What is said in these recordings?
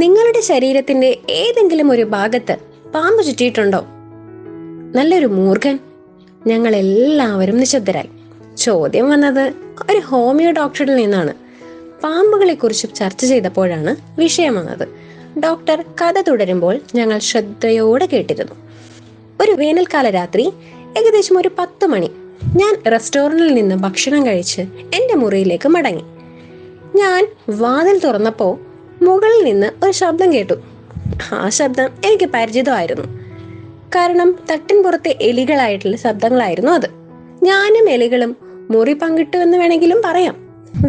നിങ്ങളുടെ ശരീരത്തിന്റെ ഏതെങ്കിലും ഒരു ഭാഗത്ത് പാമ്പ് ചുറ്റിയിട്ടുണ്ടോ? നല്ലൊരു മൂർഖൻ. ഞങ്ങൾ എല്ലാവരും നിശബ്ദരായി. ചോദ്യം വന്നത് ഒരു ഹോമിയോ ഡോക്ടറിൽ നിന്നാണ്. പാമ്പുകളെ കുറിച്ച് ചർച്ച ചെയ്തപ്പോഴാണ് വിഷയം വന്നത്. ഡോക്ടർ കഥ തുടരുമ്പോൾ ഞങ്ങൾ ശ്രദ്ധയോടെ കേട്ടിരുന്നു. ഒരു വേനൽക്കാല രാത്രി ഏകദേശം ഒരു 10 മണി. ഞാൻ റെസ്റ്റോറന്റിൽ നിന്ന് ഭക്ഷണം കഴിച്ച് എൻ്റെ മുറിയിലേക്ക് മടങ്ങി. ഞാൻ വാതിൽ തുറന്നപ്പോൾ മുകളിൽ നിന്ന് ഒരു ശബ്ദം കേട്ടു. ആ ശബ്ദം എനിക്ക് പരിചിതമായിരുന്നു. കാരണം തട്ടിൻ പുറത്തെ എലികളായിട്ടുള്ള ശബ്ദങ്ങളായിരുന്നു അത്. ഞാനും എലികളും മുറി പങ്കിട്ടു എന്ന് വേണമെങ്കിലും പറയാം.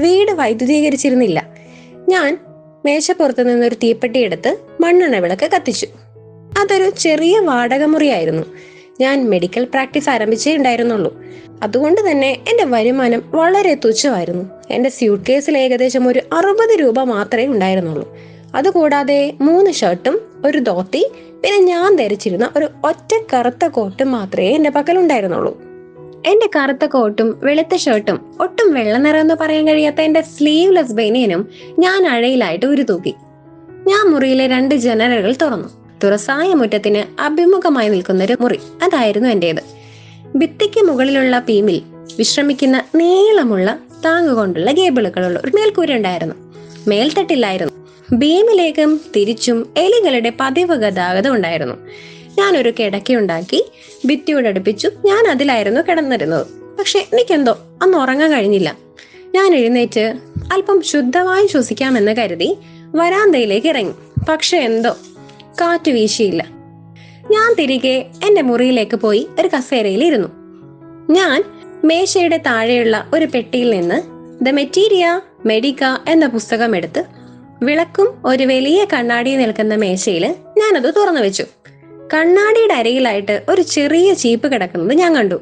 വീട് വൈദ്യുതീകരിച്ചിരുന്നില്ല. ഞാൻ മേശപ്പുറത്ത് നിന്നൊരു തീപ്പെട്ടി എടുത്ത് മണ്ണെണ്ണ വിളക്ക് കത്തിച്ചു. അതൊരു ചെറിയ വാടക മുറിയായിരുന്നു. ഞാൻ മെഡിക്കൽ പ്രാക്ടീസ് ആരംഭിച്ചേ ഉണ്ടായിരുന്നുള്ളൂ. അതുകൊണ്ട് തന്നെ എൻ്റെ വരുമാനം വളരെ തുച്ഛമായിരുന്നു. എൻ്റെ സ്യൂട്ട് കേസിൽ ഏകദേശം ഒരു 60 രൂപ മാത്രമേ ഉണ്ടായിരുന്നുള്ളൂ. അതുകൂടാതെ 3 ഷർട്ടും ഒരു ധോത്തി, പിന്നെ ഞാൻ ധരിച്ചിരുന്ന ഒരു ഒറ്റ കറുത്ത കോട്ടും മാത്രമേ എൻ്റെ പക്കലുണ്ടായിരുന്നുള്ളൂ. എൻ്റെ കറുത്ത കോട്ടും വെളുത്ത ഷർട്ടും ഒട്ടും വെള്ള നിറം എന്ന് പറയാൻ കഴിയാത്ത എൻ്റെ സ്ലീവ്ലെസ് ബനിയനും ഞാൻ അഴയിലായിട്ട് ഉരുതൂക്കി. ഞാൻ മുറിയിലെ 2 ജനലുകൾ തുറന്നു. തുറസായ മുറ്റത്തിന് അഭിമുഖമായി നിൽക്കുന്നൊരു മുറി അതായിരുന്നു എൻ്റേത്. ഭിത്തിക്ക് മുകളിലുള്ള ബീമിൽ വിശ്രമിക്കുന്ന നീളമുള്ള താങ്ങുകൊണ്ടുള്ള കേബിളുകളുള്ള ഒരു മേൽക്കൂര ഉണ്ടായിരുന്നു. മേൽത്തട്ടില്ലായിരുന്നു. ബീമിലേക്കും തിരിച്ചും എലികളുടെ പതിവ് ഗതാഗതം ഉണ്ടായിരുന്നു. ഞാനൊരു കിടക്കയുണ്ടാക്കി ഭിത്തിയോടടുപ്പിച്ചു. ഞാൻ അതിലായിരുന്നു കിടന്നിരുന്നത്. പക്ഷെ എനിക്കെന്തോ അന്ന് ഉറങ്ങാൻ കഴിഞ്ഞില്ല. ഞാൻ എഴുന്നേറ്റ് അല്പം ശുദ്ധമായി ശ്വസിക്കാമെന്ന് കരുതി വരാന്തയിലേക്ക് ഇറങ്ങി. പക്ഷെ എന്തോ കാറ്റ് വീശിയില്ല. ഞാൻ തിരികെ എൻ്റെ മുറിയിലേക്ക് പോയി ഒരു കസേരയിൽ ഇരുന്നു. ഞാൻ മേശയുടെ താഴെയുള്ള ഒരു പെട്ടിയിൽ നിന്ന് ദ മെറ്റീരിയ മെഡിക്ക എന്ന പുസ്തകം എടുത്ത് വിളക്കും ഒരു വലിയ കണ്ണാടി നിൽക്കുന്ന മേശയിൽ ഞാനത് തുറന്നു വെച്ചു. കണ്ണാടിയുടെ അരയിലായിട്ട് ഒരു ചെറിയ ചീപ്പ് കിടക്കുന്നത് ഞാൻ കണ്ടു.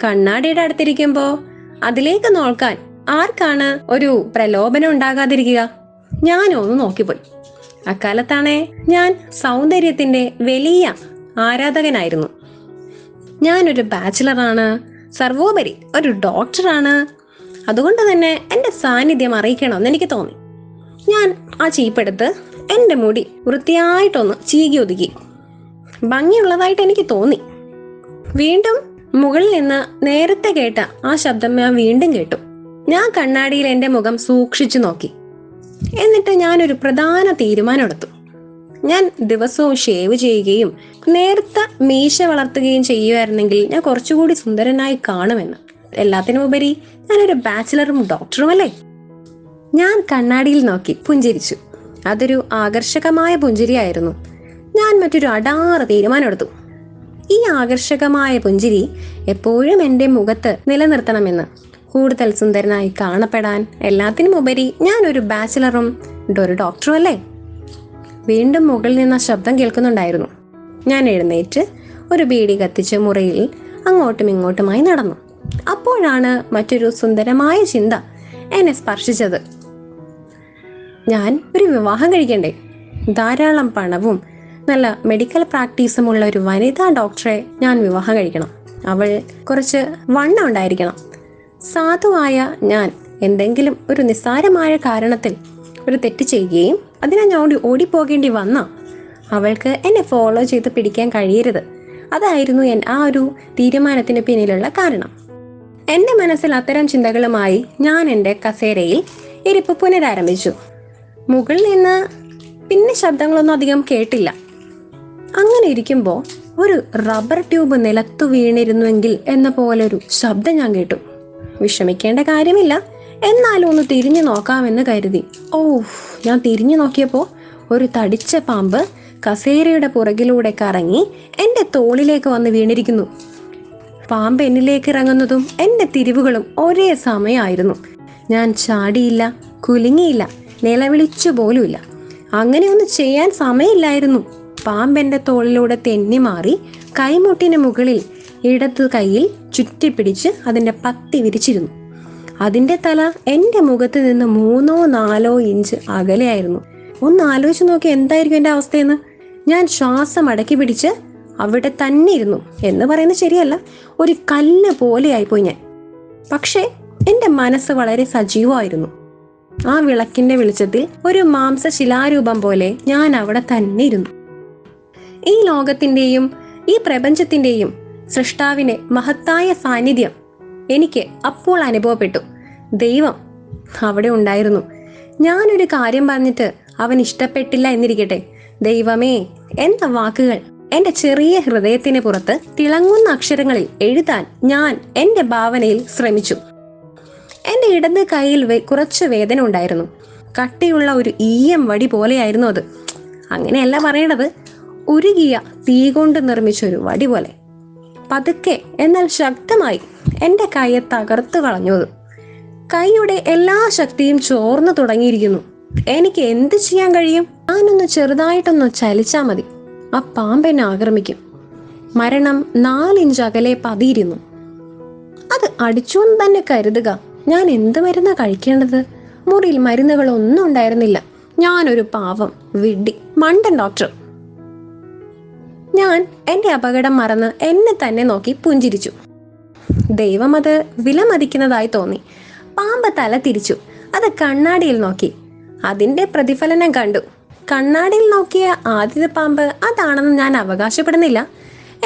കണ്ണാടിയുടെ അടുത്തിരിക്കുമ്പോ അതിലേക്ക് നോക്കാൻ ആർക്കാണ് ഒരു പ്രലോഭനം ഉണ്ടാകാതിരിക്കുക? ഞാനൊന്ന് നോക്കിപ്പോയി. അക്കാലത്താണേ ഞാൻ സൗന്ദര്യത്തിന്റെ വലിയ ആരാധകനായിരുന്നു. ഞാനൊരു ബാച്ചിലറാണ്, സർവോപരി ഒരു ഡോക്ടറാണ്. അതുകൊണ്ട് തന്നെ എൻ്റെ സാന്നിധ്യം അറിയിക്കണമെന്ന് എനിക്ക് തോന്നി. ഞാൻ ആ ചീപ്പെടുത്ത് എൻ്റെ മുടി വൃത്തിയായിട്ടൊന്ന് ചീകി ഒതുക്കി. ഭംഗിയുള്ളതായിട്ട് എനിക്ക് തോന്നി. വീണ്ടും മുകളിൽ നിന്ന് നേരത്തെ കേട്ട ആ ശബ്ദം ഞാൻ വീണ്ടും കേട്ടു. ഞാൻ കണ്ണാടിയിൽ എൻ്റെ മുഖം സൂക്ഷിച്ചു നോക്കി. എന്നിട്ട് ഞാനൊരു പ്രധാന തീരുമാനം എടുത്തു. ഞാൻ ദിവസവും ഷേവ് ചെയ്യുകയും നേർത്ത മീശ വളർത്തുകയും ചെയ്യുമായിരുന്നെങ്കിൽ ഞാൻ കുറച്ചുകൂടി സുന്ദരനായി കാണുമെന്ന്. എല്ലാത്തിനുമുപരി ഞാനൊരു ബാച്ചിലറും ഡോക്ടറുമല്ലേ. ഞാൻ കണ്ണാടിയിൽ നോക്കി പുഞ്ചിരിച്ചു. അതൊരു ആകർഷകമായ പുഞ്ചിരിയായിരുന്നു. ഞാൻ മറ്റൊരു അടാറ് തീരുമാനമെടുത്തു. ഈ ആകർഷകമായ പുഞ്ചിരി എപ്പോഴും എൻ്റെ മുഖത്ത് നിലനിർത്തണമെന്ന്. കൂടുതൽ സുന്ദരനായി കാണപ്പെടാൻ. എല്ലാത്തിനുമുപരി ഞാൻ ഒരു ബാച്ചിലറും ഒരു ഡോക്ടറും അല്ലേ. വീണ്ടും മുകളിൽ നിന്ന് ശബ്ദം കേൾക്കുന്നുണ്ടായിരുന്നു. ഞാൻ എഴുന്നേറ്റ് ഒരു ബീഡി കത്തിച്ച് മുറിയിൽ അങ്ങോട്ടും ഇങ്ങോട്ടുമായി നടന്നു. അപ്പോഴാണ് മറ്റൊരു സുന്ദരമായ ചിന്ത എന്നെ സ്പർശിച്ചത്. ഞാൻ ഒരു വിവാഹം കഴിക്കണ്ടേ? ധാരാളം പണവും നല്ല മെഡിക്കൽ പ്രാക്ടീസുമുള്ള ഒരു വനിതാ ഡോക്ടറെ ഞാൻ വിവാഹം കഴിക്കണം. അവൾ കുറച്ച് വണ്ണം ഉണ്ടായിരിക്കണം. സാധുവായ ഞാൻ എന്തെങ്കിലും ഒരു നിസ്സാരമായ കാരണത്തിൽ ഒരു തെറ്റ് ചെയ്യുകയും അതിനെ ഞാൻ ഓടിപ്പോകേണ്ടി വന്ന അവൾക്ക് എന്നെ ഫോളോ ചെയ്ത് പിടിക്കാൻ കഴിയരുത്. അതായിരുന്നു ആ ഒരു തീരുമാനത്തിന് പിന്നിലുള്ള കാരണം. എൻ്റെ മനസ്സിൽ അത്തരം ചിന്തകളുമായി ഞാൻ എൻ്റെ കസേരയിൽ ഇരിപ്പ് പുനരാരംഭിച്ചു. മുകളിൽ നിന്ന് പിന്നെ ശബ്ദങ്ങളൊന്നും അധികം കേട്ടില്ല. അങ്ങനെ ഇരിക്കുമ്പോൾ ഒരു റബ്ബർ ട്യൂബ് നിലത്തു വീണിരുന്നുവെങ്കിൽ എന്ന പോലൊരു ശബ്ദം ഞാൻ കേട്ടു. വിഷമിക്കേണ്ട കാര്യമില്ല, എന്നാലും ഒന്ന് തിരിഞ്ഞു നോക്കാമെന്ന് കരുതി. ഞാൻ തിരിഞ്ഞു നോക്കിയപ്പോൾ ഒരു തടിച്ച പാമ്പ് കസേരയുടെ പുറകിലൂടെ കറങ്ങി എൻ്റെ തോളിലേക്ക് വന്ന് വീണിരിക്കുന്നു. പാമ്പ് എന്നിലേക്ക് ഇറങ്ങുന്നതും എൻ്റെ തിരിവുകളും ഒരേ സമയമായിരുന്നു. ഞാൻ ചാടിയില്ല, കുലുങ്ങിയില്ല, നിലവിളിച്ചു പോലുമില്ല. അങ്ങനെയൊന്നും ചെയ്യാൻ സമയമില്ലായിരുന്നു. പാമ്പെൻ്റെ തോളിലൂടെ തെന്നി മാറി കൈമുട്ടിന് മുകളിൽ ഇടതു കൈയിൽ ചുറ്റിപ്പിടിച്ച് അതിൻ്റെ പത്തി വിരിച്ചിരുന്നു. അതിൻ്റെ തല എൻ്റെ മുഖത്ത് നിന്ന് 3-4 ഇഞ്ച് അകലെയായിരുന്നു. ഒന്ന് ആലോചിച്ച് നോക്കി എന്തായിരിക്കും എൻ്റെ അവസ്ഥയെന്ന്. ഞാൻ ശ്വാസം അടക്കി പിടിച്ച് അവിടെ തന്നെ ഇരുന്നു എന്ന് പറയുന്നത് ശരിയല്ല, ഒരു കല്ല് പോലെയായിപ്പോയി ഞാൻ. പക്ഷേ എൻ്റെ മനസ്സ് വളരെ സജീവമായിരുന്നു. ആ വിളക്കിന്റെ വെളിച്ചത്തിൽ ഒരു മാംസശിലാരൂപം പോലെ ഞാൻ അവിടെ തന്നെ ഇരുന്നു. ഈ ലോകത്തിന്റെയും ഈ പ്രപഞ്ചത്തിന്റെയും സൃഷ്ടാവിന്റെ മഹത്തായ സാന്നിധ്യം എനിക്ക് അപ്പോൾ അനുഭവപ്പെട്ടു. ദൈവം അവിടെ ഉണ്ടായിരുന്നു. ഞാനൊരു കാര്യം പറഞ്ഞിട്ട് അവൻ ഇഷ്ടപ്പെട്ടില്ല എന്നിരിക്കട്ടെ, ദൈവമേ എന്ന വാക്കുകൾ എന്റെ ചെറിയ ഹൃദയത്തിന് പുറത്ത് തിളങ്ങുന്ന അക്ഷരങ്ങളിൽ എഴുതാൻ ഞാൻ എന്റെ ഭാവനയിൽ ശ്രമിച്ചു. എന്റെ ഇടത് കൈയിൽ കുറച്ച് വേദന ഉണ്ടായിരുന്നു. കട്ടിയുള്ള ഒരു ഈയം വടി പോലെയായിരുന്നു അത്. അങ്ങനെയല്ല പറയേണ്ടത്, ഉരുകിയ തീ കൊണ്ട് നിർമ്മിച്ചൊരു വടി പോലെ. പതുക്കെ എന്നാൽ ശക്തമായി എന്റെ കൈയെ തകർത്തു കളഞ്ഞു അത്. കൈയുടെ എല്ലാ ശക്തിയും ചോർന്നു തുടങ്ങിയിരിക്കുന്നു. എനിക്ക് എന്ത് ചെയ്യാൻ കഴിയും? ഞാനൊന്ന് ചെറുതായിട്ടൊന്ന് ചലിച്ചാൽ മതി, ആ പാമ്പെന്നെ ആക്രമിക്കും. മരണം 4 ഇഞ്ച് അകലെ പതിയിരുന്നു. അത് അടിച്ചോന്ന് തന്നെ കരുതുക. ഞാൻ എന്ത് മരുന്നാ കഴിക്കേണ്ടത്? മുറിയിൽ മരുന്നുകളൊന്നും ഉണ്ടായിരുന്നില്ല. ഞാനൊരു പാവം വിഡ്ഢി മണ്ടൻ ഡോക്ടർ. ഞാൻ എന്റെ അപകടം മറന്ന് എന്നെ തന്നെ നോക്കി പുഞ്ചിരിച്ചു. ദൈവം അത് വിലമതിക്കുന്നതായി തോന്നി. പാമ്പ് തല തിരിച്ചു. അത് കണ്ണാടിയിൽ നോക്കി. അതിന്റെ പ്രതിഫലനം കണ്ടു. കണ്ണാടിയിൽ നോക്കിയ ആദ്യത്തെ പാമ്പ് അതാണെന്ന് ഞാൻ അവകാശപ്പെടുന്നില്ല.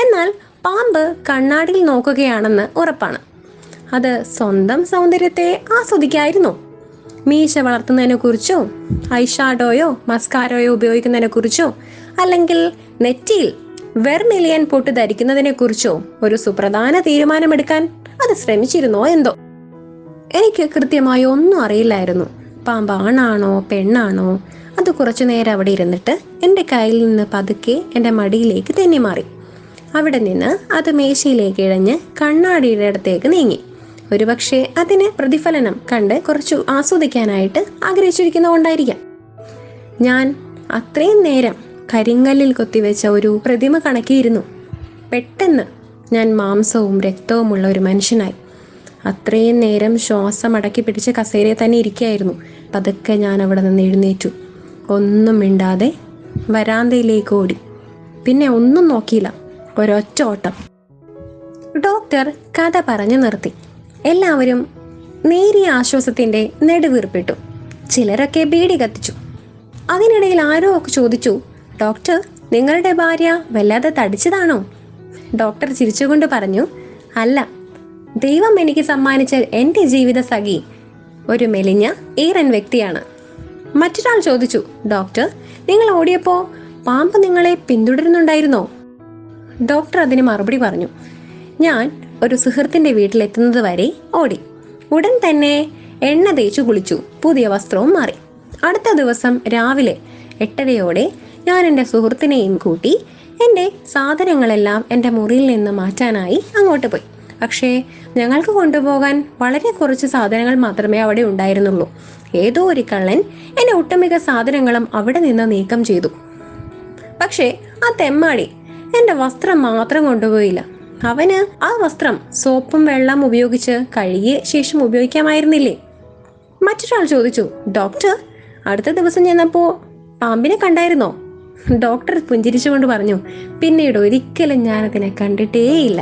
എന്നാൽ പാമ്പ് കണ്ണാടിയിൽ നോക്കുകയാണെന്ന് ഉറപ്പാണ്. അത് സ്വന്തം സൗന്ദര്യത്തെ ആസ്വദിക്കായിരുന്നു. മീശ വളർത്തുന്നതിനെ കുറിച്ചോ, ഐഷാഡോയോ മസ്കാരോയോ ഉപയോഗിക്കുന്നതിനെ കുറിച്ചോ, അല്ലെങ്കിൽ നെറ്റിയിൽ വെർമിലിയൻ പൊട്ട് ധരിക്കുന്നതിനെ കുറിച്ചോ ഒരു സുപ്രധാന തീരുമാനമെടുക്കാൻ അത് ശ്രമിച്ചിരുന്നോ എന്തോ. എനിക്ക് കൃത്യമായി ഒന്നും അറിയില്ലായിരുന്നു. പാമ്പ് ആണാണോ പെണ്ണാണോ? അത് കുറച്ചു നേരം അവിടെ ഇരുന്നിട്ട് എൻ്റെ കയ്യിൽ നിന്ന് പതുക്കെ എൻ്റെ മടിയിലേക്ക് തെന്നി മാറി. അവിടെ നിന്ന് അത് മേശയിലേക്ക് ഇഴഞ്ഞ് കണ്ണാടിയുടെ അടുത്തേക്ക് നീങ്ങി. ഒരുപക്ഷെ അതിന് പ്രതിഫലനം കണ്ട് കുറച്ചു ആസ്വദിക്കാനായിട്ട് ആഗ്രഹിച്ചിരിക്കുന്നതുകൊണ്ടായിരിക്കാം. ഞാൻ അത്രയും നേരം കരിങ്കല്ലിൽ കൊത്തിവെച്ച ഒരു പ്രതിമ കണക്കിയിരുന്നു. പെട്ടെന്ന് ഞാൻ മാംസവും രക്തവുമുള്ള ഒരു മനുഷ്യനായി. അത്രയും നേരം ശ്വാസം അടക്കി പിടിച്ച് കസേരയിൽ തന്നെ ഇരിക്കുകയായിരുന്നു. പതുക്കെ ഞാൻ അവിടെ നിന്ന് എഴുന്നേറ്റു. ഒന്നും മിണ്ടാതെ വരാന്തയിലേക്ക് ഓടി. പിന്നെ ഒന്നും നോക്കിയില്ല, ഒരൊറ്റ ഓട്ടം. ഡോക്ടർ കഥ പറഞ്ഞു നിർത്തി. എല്ലാവരും നേരിയ ആശ്വാസത്തിന്റെ നെടുവീർപ്പിട്ടു. ചിലരൊക്കെ ബീഡി കത്തിച്ചു. അതിനിടയിൽ ആരോ ഒക്കെ ചോദിച്ചു, ഡോക്ടർ, നിങ്ങളുടെ ഭാര്യ വല്ലാതെ തടിച്ചതാണോ? ഡോക്ടർ ചിരിച്ചുകൊണ്ട് പറഞ്ഞു, അല്ല, ദൈവം എനിക്ക് സമ്മാനിച്ച എൻ്റെ ജീവിത സഖി ഒരു മെലിഞ്ഞ ഈറൻ വ്യക്തിയാണ്. മറ്റൊരാൾ ചോദിച്ചു, ഡോക്ടർ, നിങ്ങൾ ഓടിയപ്പോൾ പാമ്പ് നിങ്ങളെ പിന്തുടരുന്നുണ്ടായിരുന്നോ? ഡോക്ടർ അതിന് മറുപടി പറഞ്ഞു, ഞാൻ ഒരു സുഹൃത്തിൻ്റെ വീട്ടിലെത്തുന്നത് വരെ ഓടി. ഉടൻ തന്നെ എണ്ണ തേച്ചു കുളിച്ചു, പുതിയ വസ്ത്രവും മാറി. അടുത്ത ദിവസം രാവിലെ 8:30 ഞാൻ എൻ്റെ സുഹൃത്തിനെയും കൂട്ടി എൻ്റെ സാധനങ്ങളെല്ലാം എൻ്റെ മുറിയിൽ നിന്ന് മാറ്റാനായി അങ്ങോട്ട് പോയി. പക്ഷേ ഞങ്ങൾക്ക് കൊണ്ടുപോകാൻ വളരെ കുറച്ച് സാധനങ്ങൾ മാത്രമേ അവിടെ ഉണ്ടായിരുന്നുള്ളൂ. ഏതോ ഒരു കള്ളൻ എൻ്റെ ഒട്ടുമിക്ക സാധനങ്ങളും അവിടെ നിന്ന് നീക്കം ചെയ്തു. പക്ഷേ ആ തെമ്മാടി എൻ്റെ വസ്ത്രം മാത്രം കൊണ്ടുപോയില്ല. അവന് ആ വസ്ത്രം സോപ്പും വെള്ളം ഉപയോഗിച്ച് കഴുകിയ ശേഷം ഉപയോഗിക്കാമായിരുന്നില്ലേ? മറ്റൊരാൾ ചോദിച്ചു, ഡോക്ടർ, അടുത്ത ദിവസം ചെന്നപ്പോൾ പാമ്പിനെ കണ്ടായിരുന്നോ? ഡോക്ടർ പുഞ്ചിരിച്ചുകൊണ്ട് പറഞ്ഞു, പിന്നീട് ഒരിക്കലും ഞാനതിനെ കണ്ടിട്ടേയില്ല.